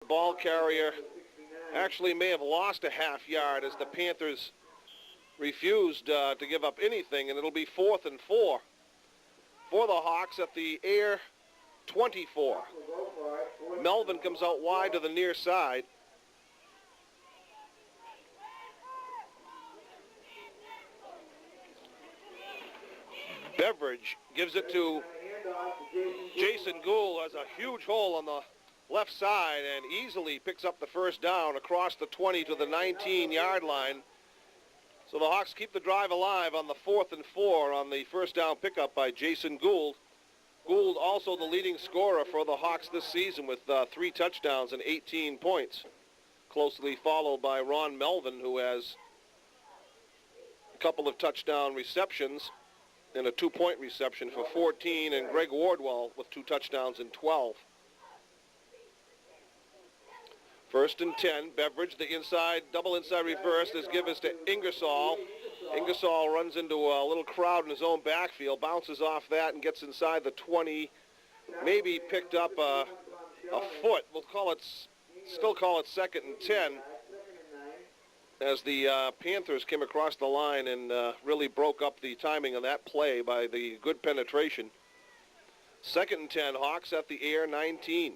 The ball carrier actually may have lost a half yard as the Panthers refused to give up anything, and it'll be 4th and 4 for the Hawks at the Air 24. Melvin comes out wide to the near side. Beveridge gives it to Jason Gould, has a huge hole on the left side and easily picks up the first down across the 20 to the 19-yard line. So the Hawks keep the drive alive on the 4th and 4 on the first down pickup by Jason Gould. Gould also the leading scorer for the Hawks this season with 3 touchdowns and 18 points. Closely followed by Ron Melvin, who has a couple of touchdown receptions and a 2-point reception for 14, and Greg Wardwell with 2 touchdowns and 12. 1st and 10, Beveridge, the inside, double inside reverse. This give is to Ingersoll. Ingersoll runs into a little crowd in his own backfield, bounces off that and gets inside the 20. Maybe picked up a foot. We'll still call it 2nd and 10. As the Panthers came across the line and really broke up the timing of that play by the good penetration. 2nd and 10, Hawks at the Air 19.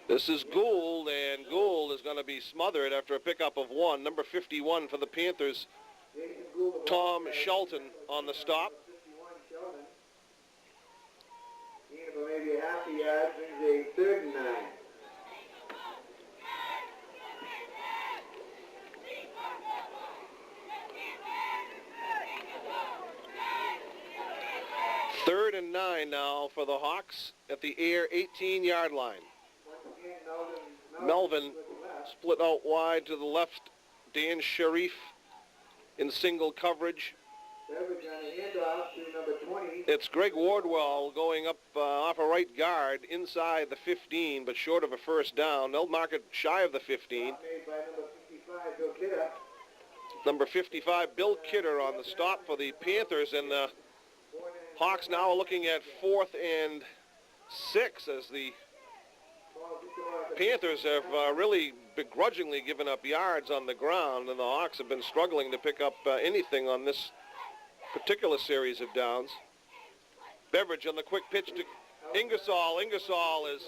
This is Gould, and Gould is going to be smothered after a pickup of 1. Number 51 for the Panthers, Tom Shelton on the stop. Maybe a half a yard, brings a 3rd and 9. Third and 9 now for the Hawks at the Air 18-yard line. Melvin split out wide to the left. Dan Sharif in single coverage. It's Greg Wardwell going up off a right guard inside the 15, but short of a first down. They'll mark it shy of the 15. Number 55, Bill Kidder on the stop for the Panthers, and the Hawks now are looking at 4th and 6 as the Panthers have really begrudgingly given up yards on the ground, and the Hawks have been struggling to pick up anything on this particular series of downs. Beveridge on the quick pitch to Ingersoll. Ingersoll is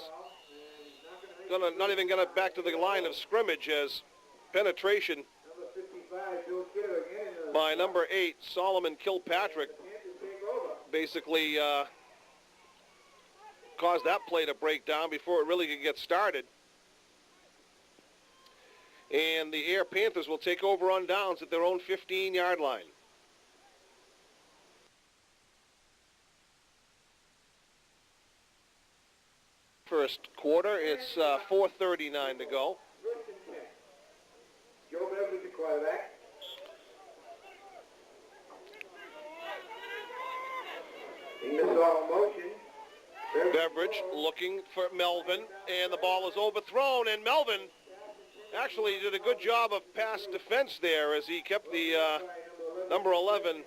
not even going to back to the line of scrimmage as penetration by number 8, Solomon Kilpatrick, basically caused that play to break down before it really could get started. And the Air Panthers will take over on downs at their own 15-yard line. First quarter, it's 4:39 to go. Joe Beveridge, the quarterback. Ingersoll motion. Beveridge looking for Melvin, and the ball is overthrown, and Melvin actually did a good job of pass defense there as he kept the number 11,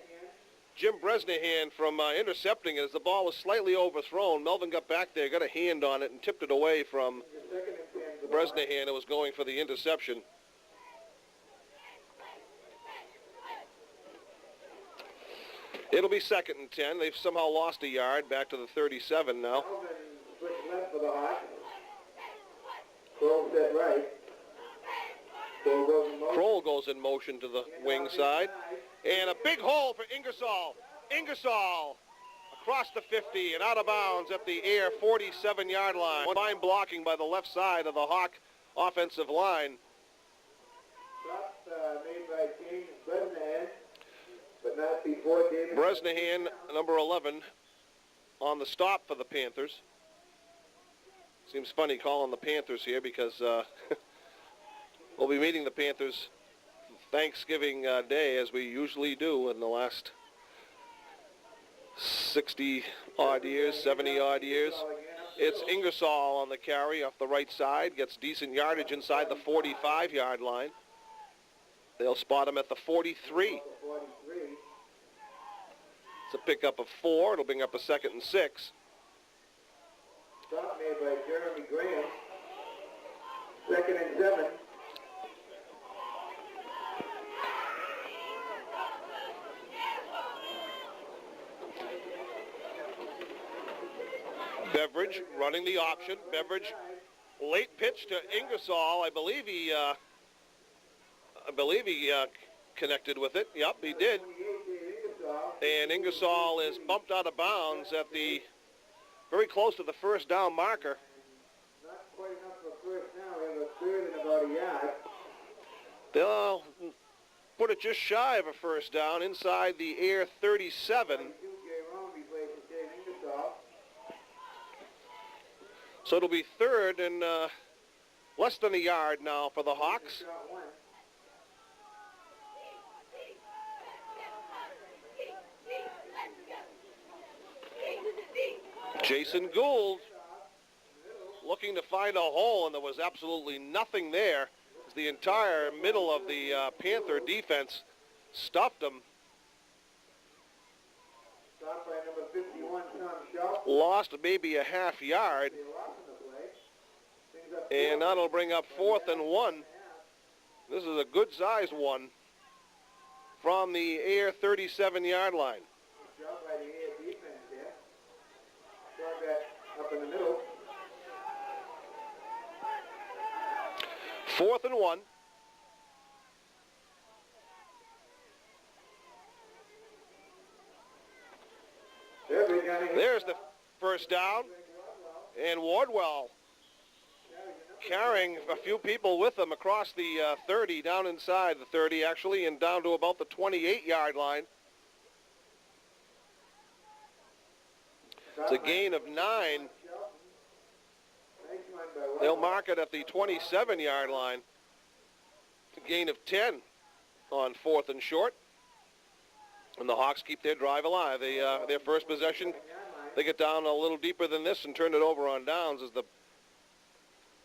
Jim Bresnahan, from intercepting it as the ball was slightly overthrown. Melvin got back there, got a hand on it, and tipped it away from Bresnahan, who was going for the interception. It'll be 2nd and 10. They've somehow lost a yard, back to the 37 now. Kroll goes in motion to the wing side. And a big hole for Ingersoll. Ingersoll across the 50 and out of bounds at the Air 47-yard line. Fine blocking by the left side of the Hawk offensive line. Made by James Bresnahan, but not before David. Bresnahan, number 11, on the stop for the Panthers. Seems funny calling the Panthers here because we'll be meeting the Panthers Thanksgiving Day, as we usually do in the last 60-odd years, 70-odd years. It's Ingersoll on the carry off the right side, gets decent yardage inside the 45-yard line. They'll spot him at the 43. It's a pickup of 4. It'll bring up a 2nd and 6. Stop made by Jeremy Graham. 2nd and 7. Beveridge running the option. Beveridge, late pitch to Ingersoll. I believe he connected with it. Yep, he did. And Ingersoll is bumped out of bounds at the very close to the first down marker. Not quite enough for first down. We have a 3rd and about a yard. They'll put it just shy of a first down inside the Air 37. So it'll be 3rd and less than a yard now for the Hawks. Jason Gould looking to find a hole, and there was absolutely nothing there. As the entire middle of the Panther defense stuffed him. Stopped by number 51, Tom Shaw. Lost maybe a half yard. And that'll bring up 4th and 1. This is a good-sized one from the Air 37-yard line. Job by the Air defense there. Shot that up in the middle. 4th and 1. There's the first down. And Wardwell carrying a few people with him across the 30, down inside the 30 actually, and down to about the 28-yard line. It's a gain of 9. They'll mark it at the 27-yard line. A gain of 10 on 4th and short. And the Hawks keep their drive alive. They, their first possession, they get down a little deeper than this and turn it over on downs as the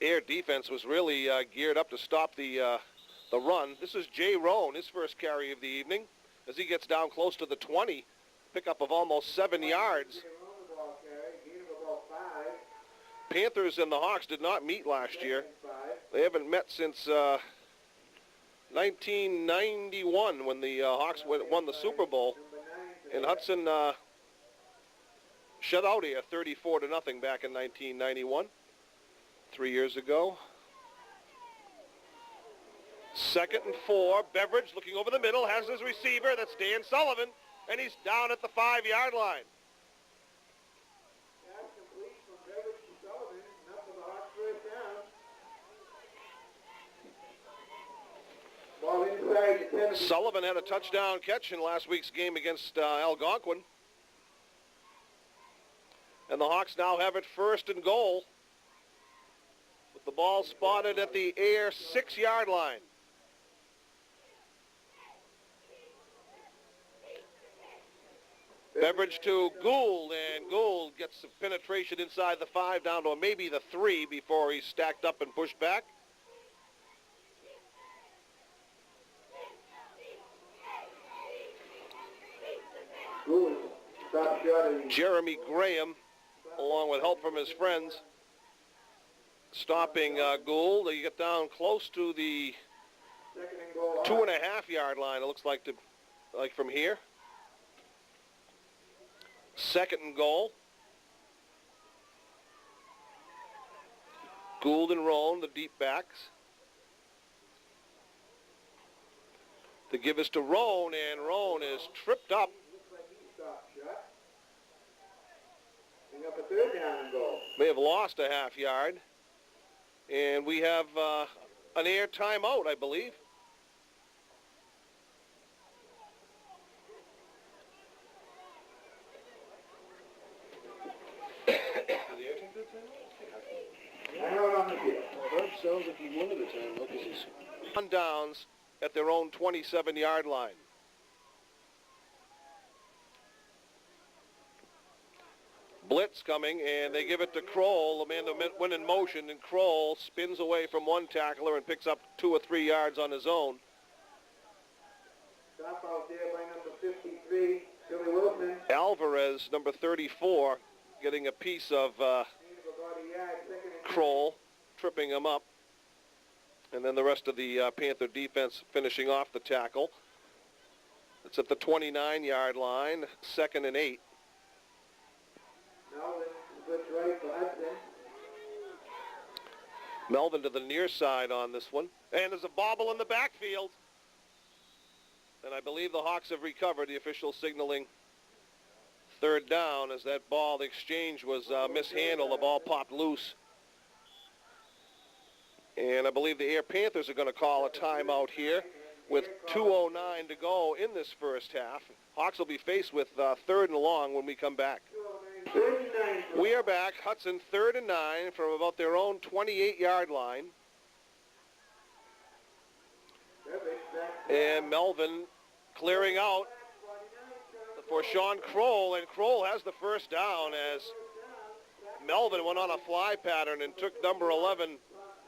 Air defense was really geared up to stop the run. This is Jay Roan, his first carry of the evening, as he gets down close to the 20, pickup of almost 7 yards. Panthers and the Hawks did not meet last year. They haven't met since 1991 when the Hawks won the Super Bowl. And Hudson shut out Air 34-0 back in 1991. 3 years ago. 2nd and 4. Beveridge looking over the middle, has his receiver. That's Dan Sullivan, and he's down at the 5-yard line. Pass complete from Beveridge to Sullivan. Enough for the Hawks first down. Ball inside the 10. Sullivan had a touchdown catch in last week's game against Algonquin. And the Hawks now have it 1st and goal. The ball spotted at the Air 6-yard line. Beveridge to Gould, and Gould gets some penetration inside the 5 down to maybe the 3 before he's stacked up and pushed back. Gould, stop shot. Jeremy Graham, along with help from his friends, stopping Gould. They get down close to the 2.5-yard line, it looks like, from here. 2nd and goal. Gould and Roan, the deep backs. The give is to Roan, and Roan is tripped up. Looks like he stopped shot. Bring up a 3rd down and goal. May have lost a half yard. And we have an Air timeout, I believe. Sounds like he wanted the time, look, he's On downs at their own 27-yard line. Blitz coming, and they give it to Kroll, the man that went in motion, and Kroll spins away from one tackler and picks up 2 or 3 yards on his own. Stop out there by number 53, Billy Wilson. Alvarez, number 34, getting a piece of About a yard, second and Kroll, tripping him up. And then the rest of the Panther defense finishing off the tackle. It's at the 29-yard line, 2nd and 8. Melvin, good right for Hudson. Melvin to the near side on this one. And there's a bobble in the backfield. And I believe the Hawks have recovered, the official signaling 3rd down as that ball, the exchange was mishandled. The ball popped loose. And I believe the Air Panthers are going to call a timeout here with 2:09 to go in this first half. Hawks will be faced with 3rd and long when we come back. 39. We are back. Hudson 3rd and 9 from about their own 28-yard line. And Melvin clearing out for Sean Kroll, and Kroll has the first down as Melvin went on a fly pattern and took number 11,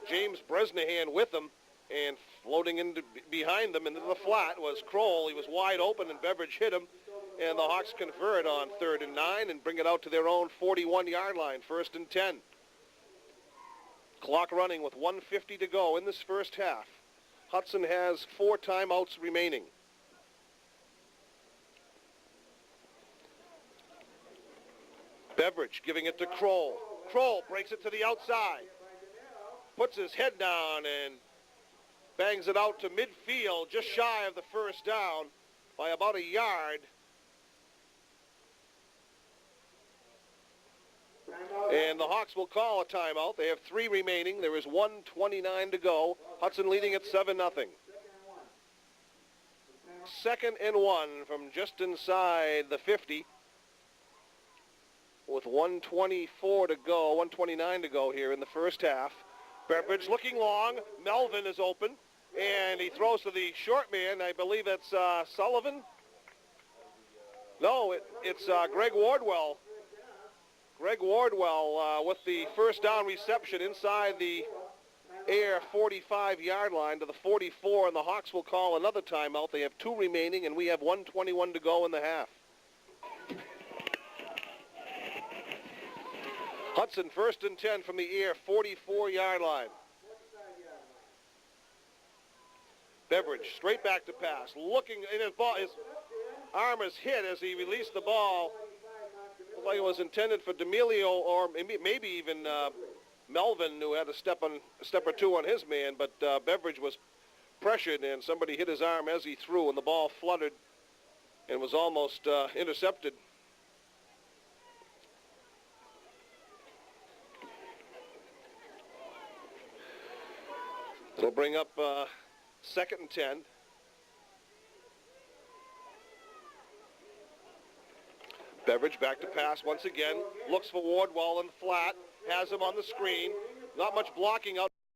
James Bresnahan, with him, and floating into behind them into the flat was Kroll. He was wide open, and Beveridge hit him, and the Hawks convert on 3rd and 9 and bring it out to their own 41-yard line, 1st and 10. Clock running with 1:50 to go in this first half. Hudson has 4 timeouts remaining. Beveridge giving it to Kroll. Kroll breaks it to the outside. Puts his head down and bangs it out to midfield, just shy of the first down by about a yard. And the Hawks will call a timeout. They have 3 remaining. There is 1:29 to go. Hudson leading at 7-0. 2nd and 1 from just inside the 50. With 1:24 to go, 1:29 to go here in the first half. Beveridge looking long. Melvin is open, and he throws to the short man. I believe it's Sullivan. No, it's Greg Wardwell. Greg Wardwell with the first down reception inside the Air 45-yard line to the 44, and the Hawks will call another timeout. They have 2 remaining, and we have 1:21 to go in the half. Hudson 1st and 10 from the Air 44-yard line. Beveridge straight back to pass, looking in his ball. His arm is hit as he released the ball. Looked like it was intended for D'Amelio or maybe even Melvin, who had a step or two on his man, but Beveridge was pressured and somebody hit his arm as he threw, and the ball fluttered and was almost intercepted. It'll bring up 2nd and 10. Beveridge back to pass once again. Looks for Wardwell in the flat. Has him on the screen. Not much blocking out.